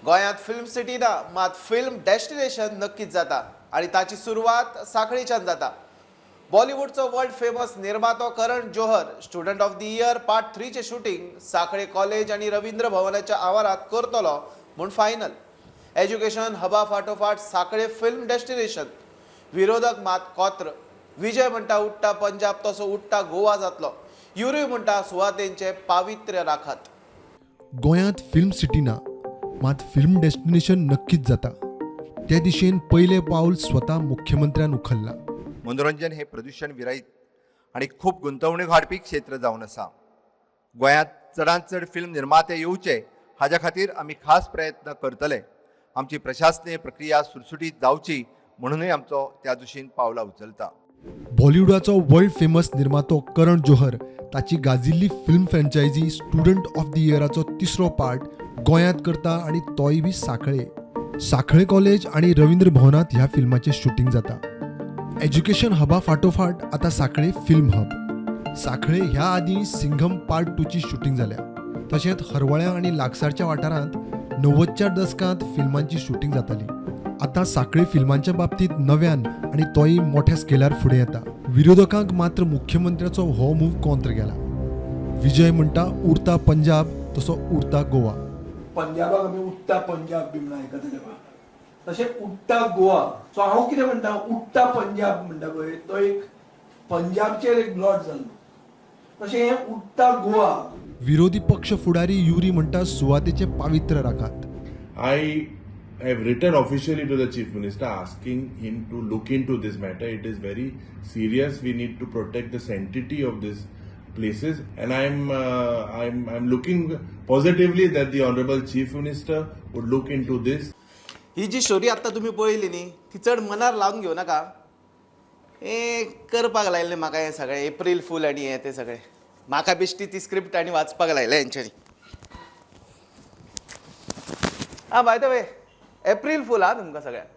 गोयात film city ना मात film destination नक्कीच जाता आणि ताची सुरवात साखळीच्यान जाता। बॉलिवूडचो वर्ल्ड फेमस निर्मातो Karan Johar student of the year part 3 चे शूटिंग साखळे कॉलेज आणि रवींद्र भवनाच्या आवारात करतलो म्हूण फायनल। एज्युकेशन हबा फाटोफाट साखळे फिल्म डेस्टिनेशन। विरोधक मात कोत्र विजय म्हणटा उठ्ठा पंजाब तसो उठ्ठा गोवा जातलो। युरी म्हणटा सुवातेंचे पावित्र्य राखात। गोंयांत फिल्म सिटी ना मात फिल्म डेस्टिनेशन नक्कीच जाता। त्या दिशेन पयले पाऊल स्वता मुख्यमंत्र्यान उखल्ला। मनोरंजन हे प्रदूषण विरहित आणि खूप गुंतवणूक हाडपी क्षेत्र जावन आसा। गोंयांत चडांत चड फिल्म निर्माते येवचे हाज्या खातीर आमी खास प्रयत्न करतले। आमची प्रशासनीय प्रक्रिया सुरसुटीत जावची म्हणूनय आमचो त्या दिशेन पावलां उचलता। बॉलिवूडाचो वर्ल्ड फेमस निर्मातो करण जोहर ताची गाजिल्ली film franchise student of the इयराचो तिसरो पार्ट गोंयांत करता आणि तोय बी साखळे कॉलेज आणि रवींद्र भवनात ह्या फिल्माचें शूटिंग जाता। एज्युकेशन हबा फाटोफाट आता साखळे फिल्म हब। साखळे ह्या आदीं सिंघम पार्ट 2 ची शूटिंग जाल्या। तशेंच हरवळ्या आणि लागसारच्या वाठारांत 90च्या दशकांत फिल्मांची शूटिंग जाताली। आता साखळे फिल्मांच्या बाबतीत नव्यान आणि तोय मोठ्या स्केलार फुडें येता। विरोधकांक मात्र मुख्यमंत्र्याचो हो मूव कोंत्र गेला। विजय म्हणटा उरता पंजाब तसो उरता गोवा। पंजाबाक आमी उठ्ठा पंजाब बी म्हणून आयकतले पहा, तशें उठ्ठा गोवा। सो हांव कितें म्हणटा, उठ्ठा पंजाब म्हणटा पळय तो एक पंजाबचेर एक ब्लॉट जाल्लो, तशें हें उठ्ठा गोवा। विरोधी पक्ष फुडारी युरी म्हणटा सुवातेचे पावित्र्य राखात। I have written officially to the Chief Minister asking him to look into this matter. It is very serious. We need to protect the sanctity of these places, and I'm looking positively that the Honorable Chief Minister would look into this. ही जी story आता तुम्ही पळयली न्ही ती चड मनार लावन घेवं नाका। हे करपाक लायले म्हाका हे सगळे एप्रील फूल आणि हे ते सगळे म्हाका बेश्टी ती स्क्रिप्ट आणि वाचपाक लायले हेंच्यांनी। बाय द वे एप्रील फूल तुमकां सगळ्यांक।